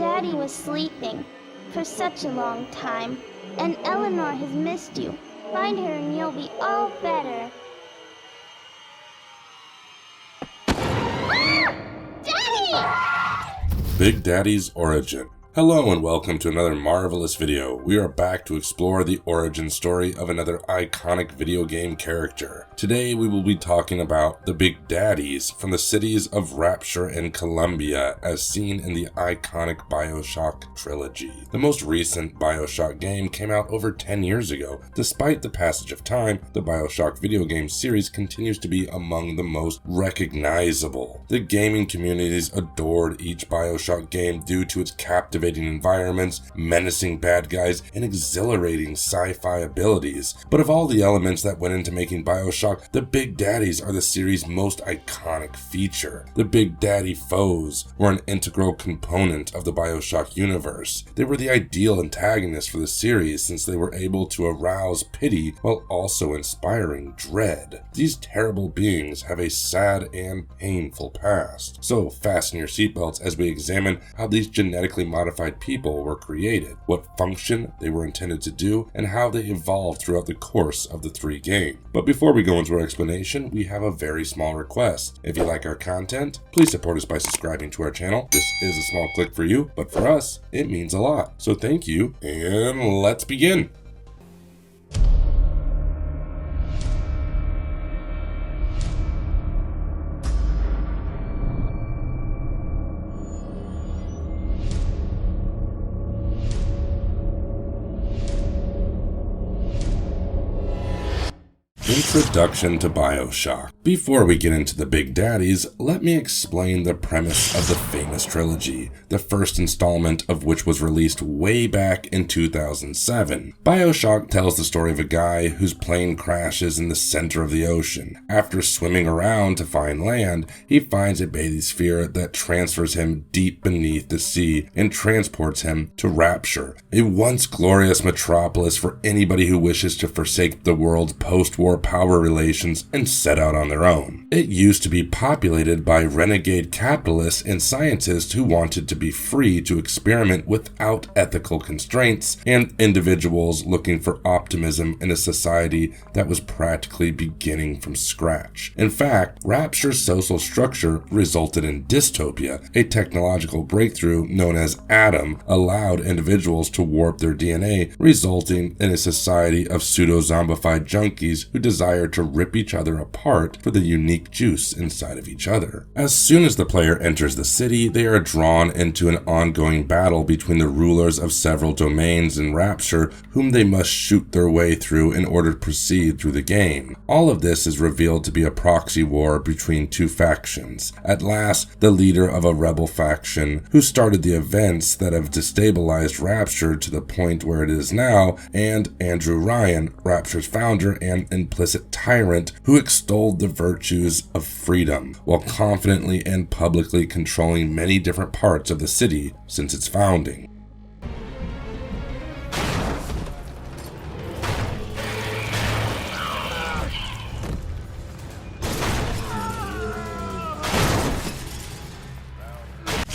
Daddy was sleeping for such a long time, and Eleanor has missed you. Find her and you'll be all better. Daddy! Big Daddy's Origin. Hello and welcome to another marvelous video. We are back to explore the origin story of another iconic video game character. Today we will be talking about the Big Daddies from the cities of Rapture and Columbia as seen in the iconic BioShock trilogy. The most recent BioShock game came out over 10 years ago. Despite the passage of time, the BioShock video game series continues to be among the most recognizable. The gaming communities adored each BioShock game due to its captivating environments, menacing bad guys, and exhilarating sci-fi abilities. But of all the elements that went into making BioShock, the Big Daddies are the series' most iconic feature. The Big Daddy foes were an integral component of the BioShock universe. They were the ideal antagonists for the series since they were able to arouse pity while also inspiring dread. These terrible beings have a sad and painful past. So fasten your seatbelts as we examine how these genetically modified people were created, what function they were intended to do, and how they evolved throughout the course of the 3 games. But before we go into our explanation, we have a very small request. If you like our content, please support us by subscribing to our channel. This is a small click for you, but for us, it means a lot. So thank you, and let's begin. Introduction to BioShock. Before we get into the Big Daddies, let me explain the premise of the famous trilogy, the first installment of which was released way back in 2007. BioShock tells the story of a guy whose plane crashes in the center of the ocean. After swimming around to find land, he finds a bathysphere that transfers him deep beneath the sea and transports him to Rapture, a once glorious metropolis for anybody who wishes to forsake the world's post-war power relations and set out on their own. It used to be populated by renegade capitalists and scientists who wanted to be free to experiment without ethical constraints, and individuals looking for optimism in a society that was practically beginning from scratch. In fact, Rapture's social structure resulted in dystopia. A technological breakthrough known as Adam allowed individuals to warp their DNA, resulting in a society of pseudo-zombified junkies who desired to rip each other apart for the unique juice inside of each other. As soon as the player enters the city, they are drawn into an ongoing battle between the rulers of several domains in Rapture, whom they must shoot their way through in order to proceed through the game. All of this is revealed to be a proxy war between 2 factions. At last, the leader of a rebel faction, who started the events that have destabilized Rapture to the point where it is now, and Andrew Ryan, Rapture's founder and implicit tyrant who extolled the virtues of freedom while confidently and publicly controlling many different parts of the city since its founding.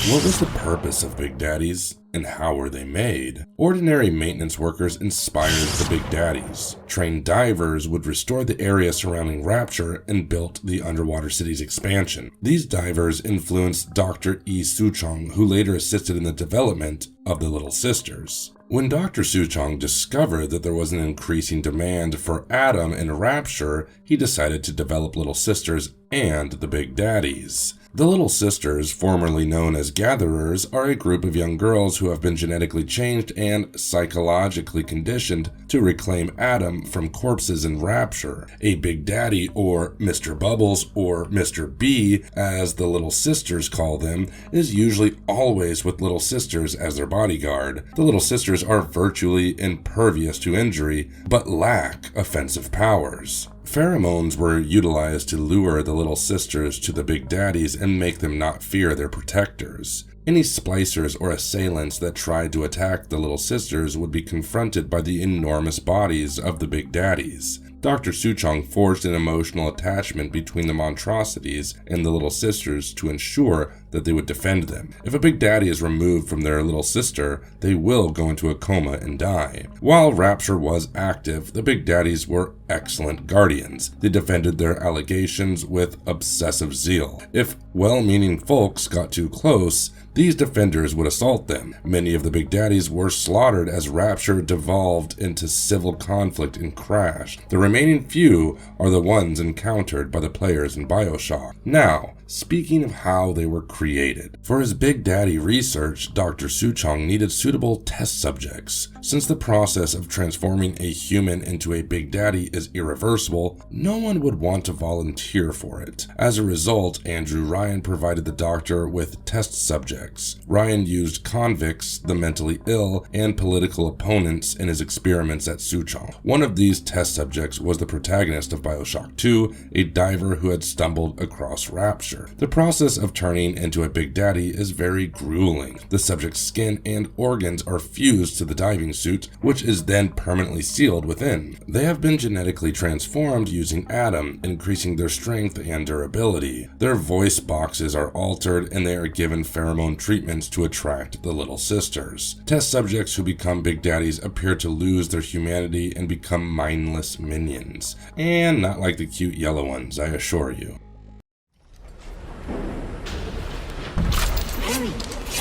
What was the purpose of Big Daddies, and how were they made? Ordinary maintenance workers inspired the Big Daddies. Trained divers would restore the area surrounding Rapture and built the underwater city's expansion. These divers influenced Dr. E. Suchong, who later assisted in the development of the Little Sisters. When Dr. Suchong discovered that there was an increasing demand for Adam in Rapture, he decided to develop Little Sisters and the Big Daddies. The Little Sisters, formerly known as Gatherers, are a group of young girls who have been genetically changed and psychologically conditioned to reclaim Adam from corpses in Rapture. A Big Daddy, or Mr. Bubbles, or Mr. B, as the Little Sisters call them, is usually always with Little Sisters as their bodyguard. The Little Sisters are virtually impervious to injury, but lack offensive powers. Pheromones were utilized to lure the Little Sisters to the Big Daddies and make them not fear their protectors. Any splicers or assailants that tried to attack the Little Sisters would be confronted by the enormous bodies of the Big Daddies. Dr. Suchong forged an emotional attachment between the monstrosities and the Little Sisters to ensure that they would defend them. If a Big Daddy is removed from their little sister, they will go into a coma and die. While Rapture was active, the Big Daddies were excellent guardians. They defended their allegations with obsessive zeal. If well-meaning folks got too close, these defenders would assault them. Many of the Big Daddies were slaughtered as Rapture devolved into civil conflict and crashed. The remaining few are the ones encountered by the players in BioShock. Now, speaking of how they were created. For his Big Daddy research, Dr. Suchong needed suitable test subjects. Since the process of transforming a human into a Big Daddy is irreversible, no one would want to volunteer for it. As a result, Andrew Ryan provided the doctor with test subjects. Ryan used convicts, the mentally ill, and political opponents in his experiments at Suchong. One of these test subjects was the protagonist of BioShock 2, a diver who had stumbled across Rapture. The process of turning into a Big Daddy is very grueling. The subject's skin and organs are fused to the diving suit, which is then permanently sealed within. They have been genetically transformed using Adam, increasing their strength and durability. Their voice boxes are altered, and they are given pheromone treatments to attract the little sisters. Test subjects who become Big Daddies appear to lose their humanity and become mindless minions. And not like the cute yellow ones, I assure you.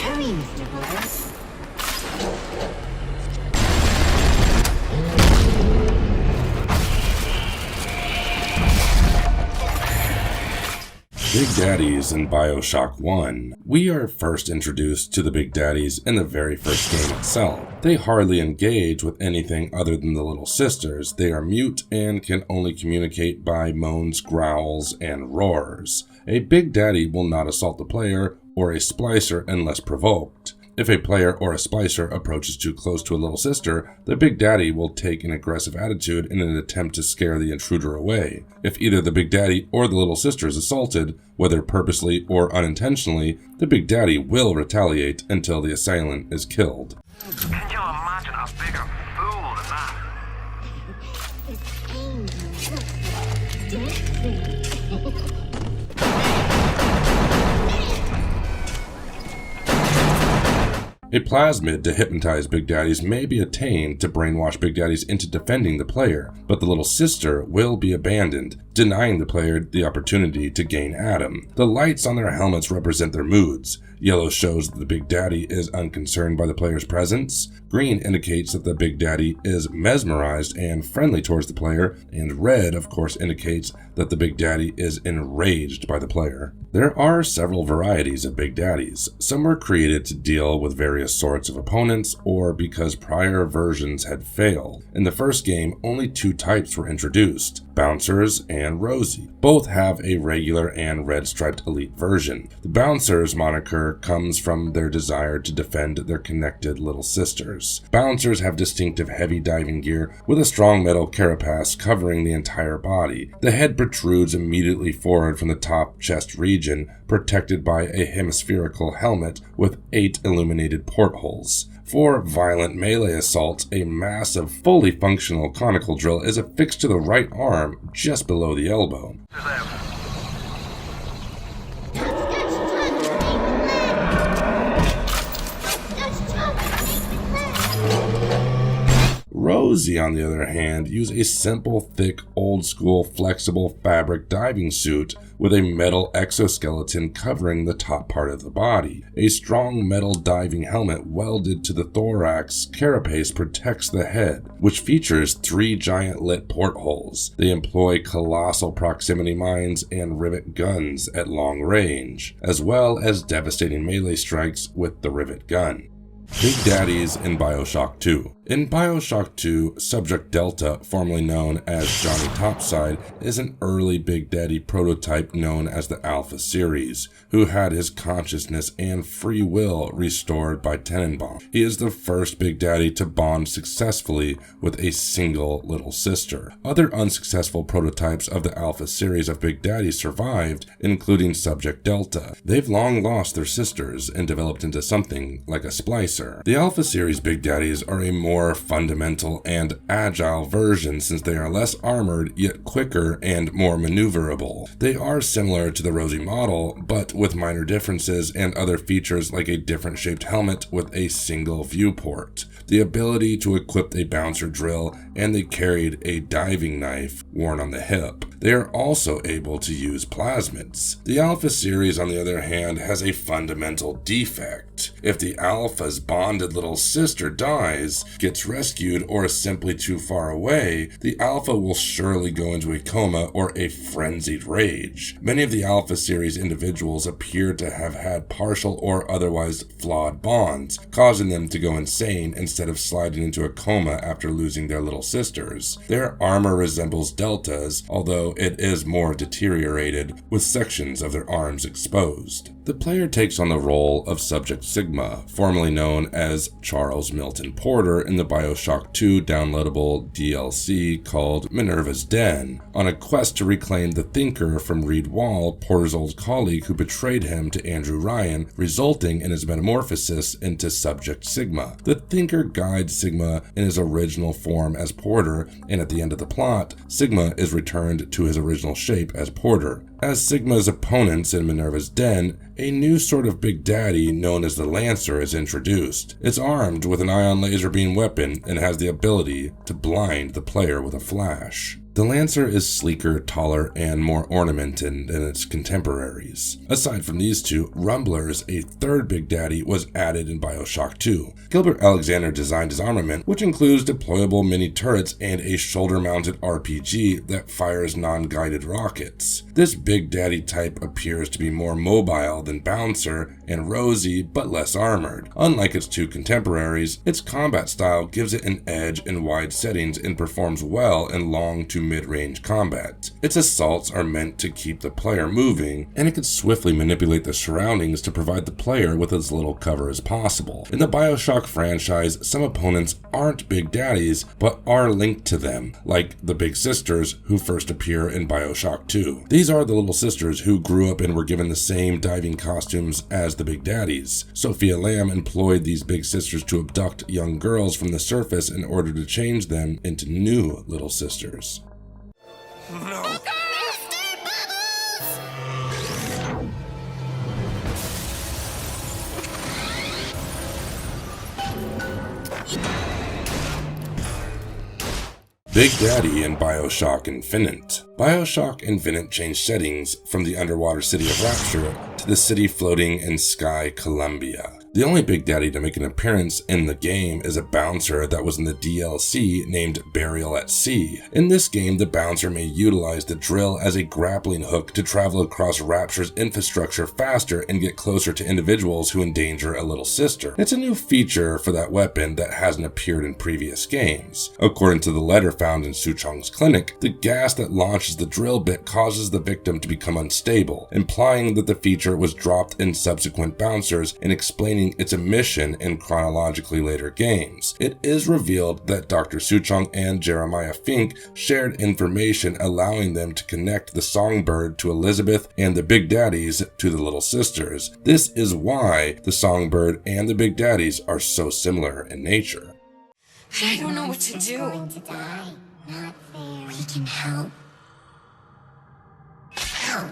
Hurry, Mr. Boris. Big Daddies in BioShock 1. We are first introduced to the Big Daddies in the very first game itself. They hardly engage with anything other than the little sisters. They are mute and can only communicate by moans, growls, and roars. A Big Daddy will not assault the player or a splicer unless provoked. If a player or a splicer approaches too close to a little sister, the Big Daddy will take an aggressive attitude in an attempt to scare the intruder away. If either the Big Daddy or the little sister is assaulted, whether purposely or unintentionally, the Big Daddy will retaliate until the assailant is killed. Can you imagine a bigger fool than that? A plasmid to hypnotize Big Daddies may be attained to brainwash Big Daddies into defending the player, but the little sister will be abandoned, denying the player the opportunity to gain Adam. The lights on their helmets represent their moods. Yellow shows that the Big Daddy is unconcerned by the player's presence. Green indicates that the Big Daddy is mesmerized and friendly towards the player, and red, of course, indicates that the Big Daddy is enraged by the player. There are several varieties of Big Daddies. Some were created to deal with various sorts of opponents, or because prior versions had failed. In the first game, only two types were introduced, Bouncers and Rosie. Both have a regular and red-striped elite version. The Bouncers moniker comes from their desire to defend their connected little sisters. Bouncers have distinctive heavy diving gear with a strong metal carapace covering the entire body. The head protrudes immediately forward from the top chest region, protected by a hemispherical helmet with 8 illuminated portholes. For violent melee assaults, a massive, fully functional conical drill is affixed to the right arm just below the elbow. Rosie, on the other hand, use a simple, thick, old-school, flexible fabric diving suit with a metal exoskeleton covering the top part of the body. A strong metal diving helmet welded to the thorax carapace protects the head, which features 3 giant lit portholes. They employ colossal proximity mines and rivet guns at long range, as well as devastating melee strikes with the rivet gun. Big Daddies in BioShock 2. In BioShock 2, Subject Delta, formerly known as Johnny Topside, is an early Big Daddy prototype known as the Alpha Series, who had his consciousness and free will restored by Tenenbaum. He is the first Big Daddy to bond successfully with a single little sister. Other unsuccessful prototypes of the Alpha Series of Big Daddies survived, including Subject Delta. They've long lost their sisters and developed into something like a splicer. The Alpha Series Big Daddies are a more more fundamental and agile version since they are less armored yet quicker and more maneuverable. They are similar to the Rosie model, but with minor differences and other features like a different shaped helmet with a single viewport, the ability to equip a bouncer drill, and they carried a diving knife worn on the hip. They are also able to use plasmids. The Alpha series, on the other hand, has a fundamental defect. If the Alpha's bonded little sister dies, gets rescued, or is simply too far away, the Alpha will surely go into a coma or a frenzied rage. Many of the Alpha series individuals appear to have had partial or otherwise flawed bonds, causing them to go insane instead of sliding into a coma after losing their little sisters. Their armor resembles Delta's, although it is more deteriorated, with sections of their arms exposed. The player takes on the role of Subject Sigma, formerly known as Charles Milton Porter in the BioShock 2 downloadable DLC called Minerva's Den, on a quest to reclaim the Thinker from Reed Wall, Porter's old colleague who betrayed him to Andrew Ryan, resulting in his metamorphosis into Subject Sigma. The Thinker guides Sigma in his original form as Porter, and at the end of the plot, Sigma is returned to his original shape as Porter. As Sigma's opponents in Minerva's Den, a new sort of Big Daddy known as the Lancer is introduced. It's armed with an ion laser beam weapon and has the ability to blind the player with a flash. The Lancer is sleeker, taller, and more ornamented than its contemporaries. Aside from these two, Rumblers, a third Big Daddy, was added in BioShock 2. Gilbert Alexander designed his armament, which includes deployable mini-turrets and a shoulder-mounted RPG that fires non-guided rockets. This Big Daddy type appears to be more mobile than Bouncer and Rosie, but less armored. Unlike its two contemporaries, its combat style gives it an edge in wide settings and performs well in long to mid-range combat. Its assaults are meant to keep the player moving, and it can swiftly manipulate the surroundings to provide the player with as little cover as possible. In the BioShock franchise, some opponents aren't Big Daddies, but are linked to them, like the Big Sisters who first appear in BioShock 2. These are the little sisters who grew up and were given the same diving costumes as the Big Daddies. Sophia Lamb employed these Big Sisters to abduct young girls from the surface in order to change them into new little sisters. No. Big Daddy in BioShock Infinite. BioShock Infinite changed settings from the underwater city of Rapture to the city floating in Sky Columbia. The only Big Daddy to make an appearance in the game is a bouncer that was in the DLC named Burial at Sea. In this game, the bouncer may utilize the drill as a grappling hook to travel across Rapture's infrastructure faster and get closer to individuals who endanger a little sister. It's a new feature for that weapon that hasn't appeared in previous games. According to the letter found in Suchong's clinic, the gas that launches the drill bit causes the victim to become unstable, implying that the feature was dropped in subsequent bouncers and explaining its omission in chronologically later games. It is revealed that Dr. Suchong and Jeremiah Fink shared information allowing them to connect the Songbird to Elizabeth and the Big Daddies to the Little Sisters. This is why the Songbird and the Big Daddies are so similar in nature. I don't know what to do. Going to die. Not fair. We can help. Help.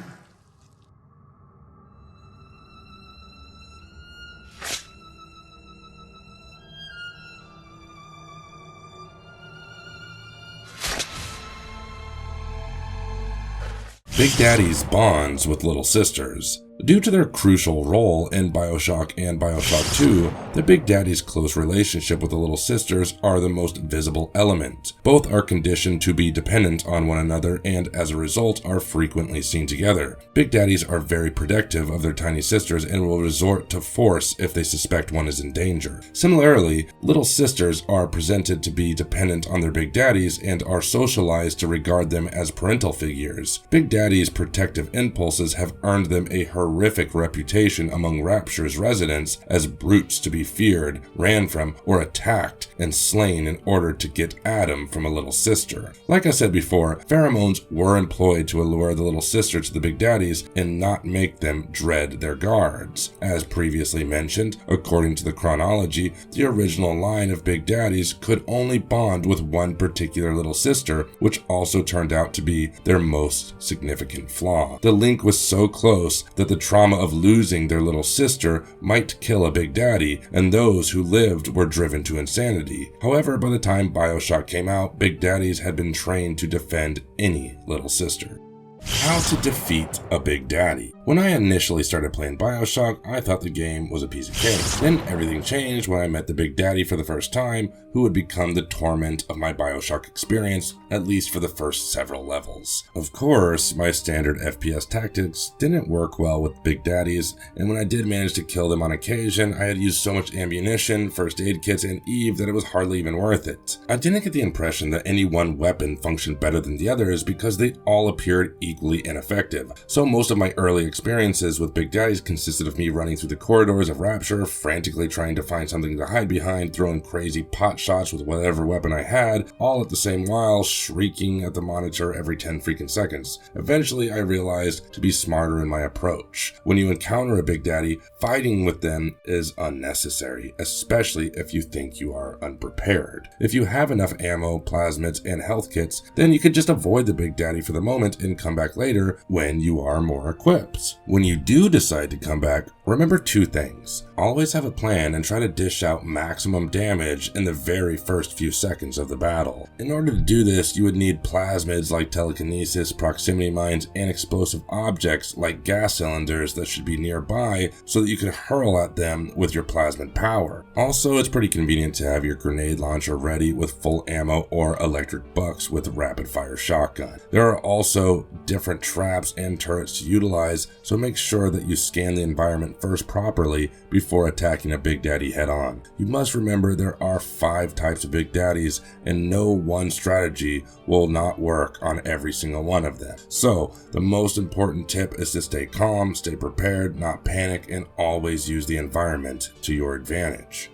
Big Daddies bonds with Little Sisters. Due to their crucial role in BioShock and BioShock 2, the Big Daddy's close relationship with the Little Sisters are the most visible element. Both are conditioned to be dependent on one another and as a result are frequently seen together. Big Daddies are very protective of their tiny sisters and will resort to force if they suspect one is in danger. Similarly, Little Sisters are presented to be dependent on their Big Daddies and are socialized to regard them as parental figures. Big Daddy's protective impulses have earned them a horrific reputation among Rapture's residents as brutes to be be feared, ran from, or attacked and slain in order to get Adam from a little sister. Like I said before, pheromones were employed to allure the little sister to the Big Daddies and not make them dread their guards. As previously mentioned, according to the chronology, the original line of Big Daddies could only bond with one particular little sister, which also turned out to be their most significant flaw. The link was so close that the trauma of losing their little sister might kill a Big Daddy, and those who lived were driven to insanity. However, by the time BioShock came out, Big Daddies had been trained to defend any little sister. How to defeat a Big Daddy. When I initially started playing BioShock, I thought the game was a piece of cake. Then everything changed when I met the Big Daddy for the first time, who would become the torment of my BioShock experience, at least for the first several levels. Of course, my standard FPS tactics didn't work well with Big Daddies, and when I did manage to kill them on occasion, I had used so much ammunition, first aid kits, and Eve that it was hardly even worth it. I didn't get the impression that any one weapon functioned better than the others because they all appeared equally ineffective. So most of my early experiences with Big Daddies consisted of me running through the corridors of Rapture, frantically trying to find something to hide behind, throwing crazy pot shots with whatever weapon I had, all at the same while shrieking at the monitor every 10 freaking seconds. Eventually, I realized to be smarter in my approach. When you encounter a Big Daddy, fighting with them is unnecessary, especially if you think you are unprepared. If you have enough ammo, plasmids, and health kits, then you could just avoid the Big Daddy for the moment and come back later when you are more equipped. When you do decide to come back, remember two things. Always have a plan and try to dish out maximum damage in the very first few seconds of the battle. In order to do this, you would need plasmids like telekinesis, proximity mines, and explosive objects like gas cylinders that should be nearby so that you could hurl at them with your plasmid power. Also, it's pretty convenient to have your grenade launcher ready with full ammo or electric bucks with rapid fire shotgun. There are also different traps and turrets to utilize, so make sure that you scan the environment first properly before attacking a Big Daddy head on. You must remember there are 5 types of Big Daddies, and no one strategy will not work on every single one of them. So the most important tip is to stay calm, stay prepared, not panic, and always use the environment to your advantage.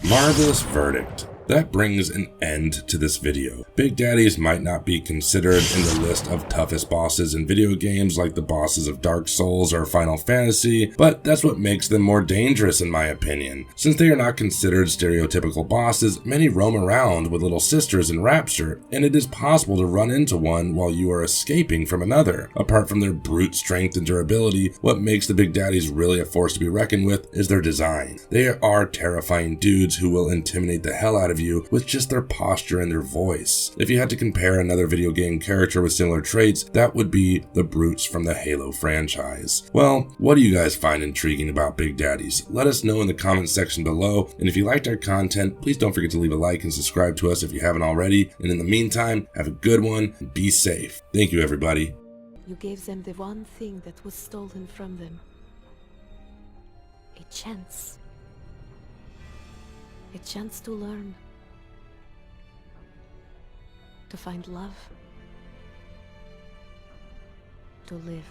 Marvelous verdict. That brings an end to this video. Big Daddies might not be considered in the list of toughest bosses in video games like the bosses of Dark Souls or Final Fantasy, but that's what makes them more dangerous in my opinion. Since they are not considered stereotypical bosses, many roam around with little sisters in Rapture, and it is possible to run into one while you are escaping from another. Apart from their brute strength and durability, what makes the Big Daddies really a force to be reckoned with is their design. They are terrifying dudes who will intimidate the hell out of you with just their posture and their voice. If you had to compare another video game character with similar traits, that would be the brutes from the Halo franchise. Well, what do you guys find intriguing about Big Daddies? Let us know in the comment section below, and if you liked our content, please don't forget to leave a like and subscribe to us if you haven't already, and in the meantime, have a good one and be safe. Thank you, everybody. You gave them the one thing that was stolen from them. A chance. A chance to learn. To find love, to live.